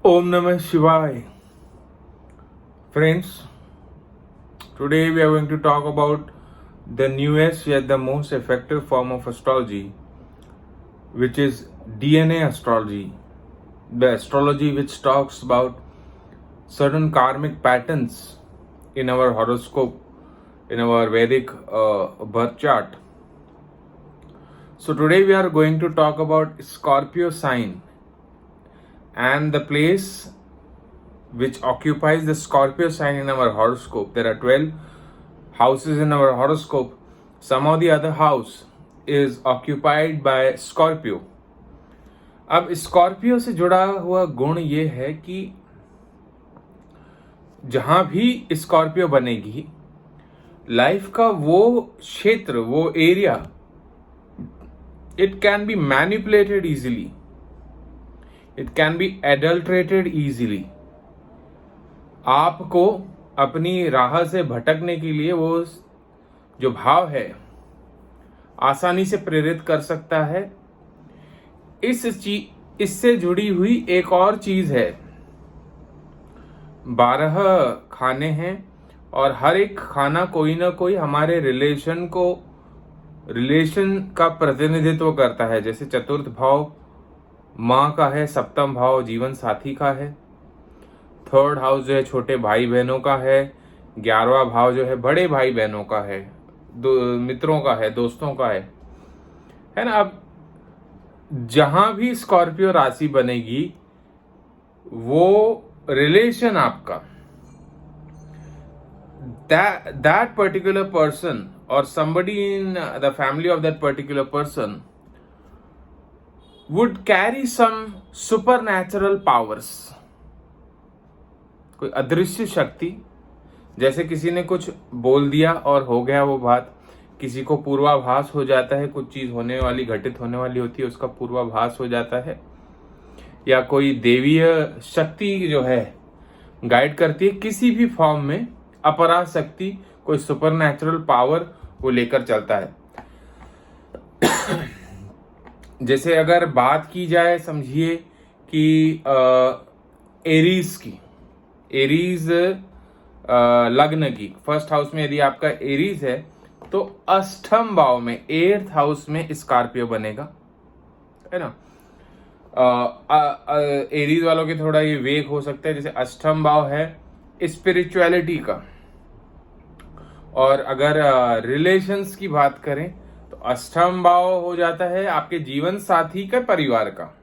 Om Namah Shivaya. Friends, today we are going to talk about the newest yet the most effective form of astrology, which is DNA astrology. The astrology which talks about certain karmic patterns in our horoscope, in our Vedic birth chart. So today we are going to talk about Scorpio sign and the place which occupies the Scorpio sign in our horoscope. There are 12 houses in our horoscope. Some of the other house is occupied by Scorpio. अब Scorpio से जुड़ा हुआ गुण ये है कि जहां भी स्कॉर्पियो बनेगी, लाइफ का वो क्षेत्र, वो area, it can be manipulated easily, it can be adulterated easily. आपको अपनी राह से भटकने के लिए वो जो भाव है आसानी से प्रेरित कर सकता है. इससे जुड़ी हुई एक और चीज है. 12 खाने हैं और हर एक खाना कोई ना कोई हमारे रिलेशन का प्रतिनिधित्व करता है. जैसे चतुर्थ भाव माँ का है, सप्तम भाव जीवन साथी का है, थर्ड हाउस जो है छोटे भाई बहनों का है, 11वां भाव जो है बड़े भाई बहनों का है, मित्रों का है, दोस्तों का है ना. अब जहां भी स्कॉर्पियो राशि बनेगी, वो रिलेशन आपका that particular person or somebody in the family of that particular person would carry some supernatural powers. कोई अदृश्य शक्ति, जैसे किसी ने कुछ बोल दिया और हो गया वो बात. किसी को पूर्वाभास हो जाता है, कुछ चीज होने वाली, घटित होने वाली होती है, उसका पूर्वाभास हो जाता है. या कोई देवीय शक्ति जो है गाइड करती है किसी भी फॉर्म में, अपरा शक्ति, कोई सुपरनैचुरल पावर वो लेकर चलता है. जैसे अगर बात की जाए, समझिए कि एरीज लग्न की फर्स्ट हाउस में यदि आपका एरीज है तो अष्टम भाव में, 8th हाउस में स्कॉर्पियो बनेगा, है ना. एरीज वालों के थोड़ा ये वेग हो सकता है. जैसे अष्टम भाव है स्पिरिचुअलिटी का, और अगर रिलेशंस की बात करें तो अष्टम भाव हो जाता है आपके जीवन साथी का, परिवार का.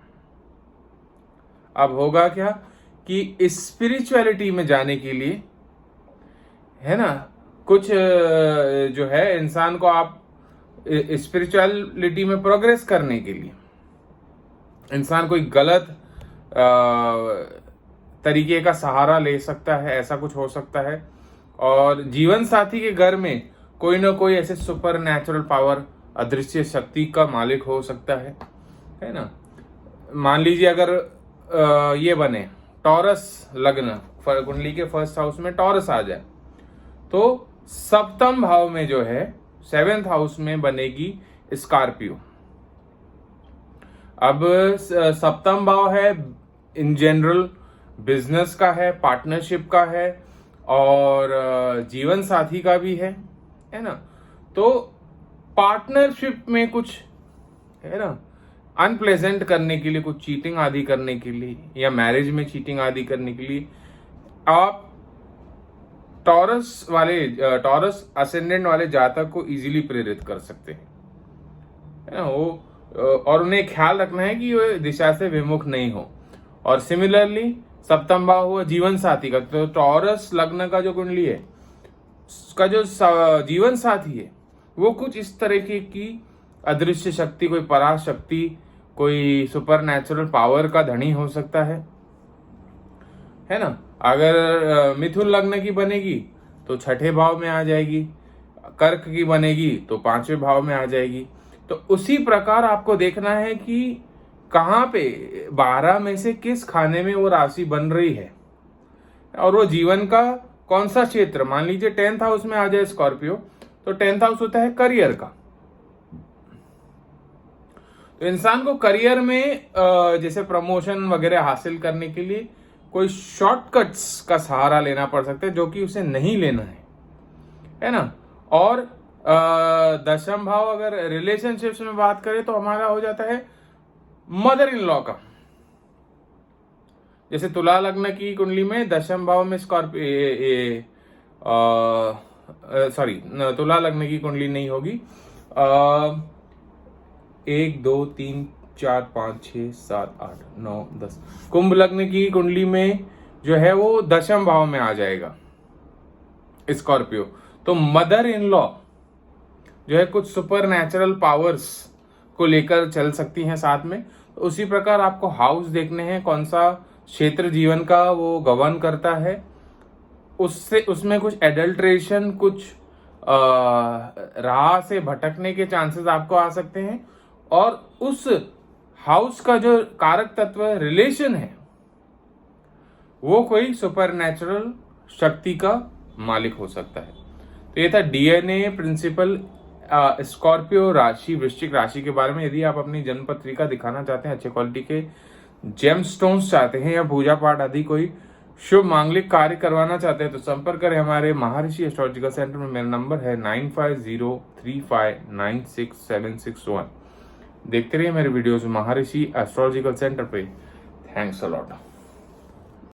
अब होगा क्या कि स्पिरिचुअलिटी में जाने के लिए, है ना, कुछ जो है इंसान को आप स्पिरिचुअलिटी में प्रोग्रेस करने के लिए इंसान कोई गलत तरीके का सहारा ले सकता है, ऐसा कुछ हो सकता है. और जीवन साथी के घर में कोई ना कोई ऐसे सुपर नेचुरल पावर, अदृश्य शक्ति का मालिक हो सकता है ना. मान लीजिए अगर ये बने टॉरस लग्न, कुंडली के फर्स्ट हाउस में टॉरस आ जाए, तो सप्तम भाव में जो है 7th हाउस में बनेगी स्कॉर्पियो. अब सप्तम भाव है इन जनरल बिजनेस का है, पार्टनरशिप का है और जीवन साथी का भी है ना. तो पार्टनरशिप में कुछ, है ना, अनप्लेजेंट करने के लिए, कुछ चीटिंग आदि करने के लिए, या मैरिज में चीटिंग आदि करने के लिए आप टॉरस असेंडेंट वाले जातक को इजीली प्रेरित कर सकते हैं, है ना. वो और उन्हें ख्याल रखना है कि वो दिशा से विमुख नहीं हो. और सिमिलरली सप्तम भाव हुआ जीवन साथी का, तो टॉरस लग्न का जो कुंडली है उसका जो जीवन साथी है वो कुछ इस तरीके की अदृश्य शक्ति, कोई पराशक्ति, कोई सुपर नेचुरल पावर का धनी हो सकता है ना. अगर मिथुन लग्न की बनेगी तो 6ठे भाव में आ जाएगी, कर्क की बनेगी तो 5वें भाव में आ जाएगी. तो उसी प्रकार आपको देखना है कि कहाँ पे 12 में से किस खाने में वो राशि बन रही है, और वो जीवन का कौन सा क्षेत्र. मान लीजिए 10th हाउस में आ जाए स्कॉर्पियो, तो 10th हाउस होता है करियर का. तो इंसान को करियर में जैसे प्रमोशन वगैरह हासिल करने के लिए कोई शॉर्टकट्स का सहारा लेना पड़ सकता है जो कि उसे नहीं लेना है ना। और दशम भाव अगर रिलेशनशिप्स में बात करें तो हमारा हो जाता है मदर इन लॉ का। जैसे तुला लग्न की कुंडली में दशम भाव में सॉरी तुला लग्न की कुंडली नहीं होगी। 1 2 3 4 5 6 7 8 9 10 कुंभ लग्न की कुंडली में जो है वो दशम भाव में आ जाएगा स्कॉर्पियो। तो मदर इन लॉ जो है कुछ सुपर नेचुरल पावर्स को लेकर चल सकती हैं साथ में। तो उसी प्रकार आपको हाउस देखने हैं, कौन सा क्षेत्र जीवन का वो गवर्न करता है, उससे उसमें कुछ एडल्ट्रेशन, कुछ राह से भटकने के चांसेस आपको आ सकते हैं। और उस हाउस का जो कारक तत्व रिलेशन है वो कोई सुपर नेचुरल शक्ति का मालिक हो सकता है। तो ये था डीएनए प्रिंसिपल स्कॉर्पियो राशि, वृश्चिक राशि के बारे में। यदि आप अपनी जन्म पत्रिका दिखाना चाहते हैं, अच्छे क्वालिटी के जेमस्टोन्स चाहते हैं या पूजा पाठ आदि कोई शुभ मांगलिक कार्य करवाना चाहते हैं तो संपर्क करें हमारे महर्षि एस्ट्रोलॉजिकल सेंटर में। मेरा नंबर है 9503596761। देखते रहिए मेरे वीडियोस महर्षि एस्ट्रोलॉजिकल सेंटर पे। Thanks a lot.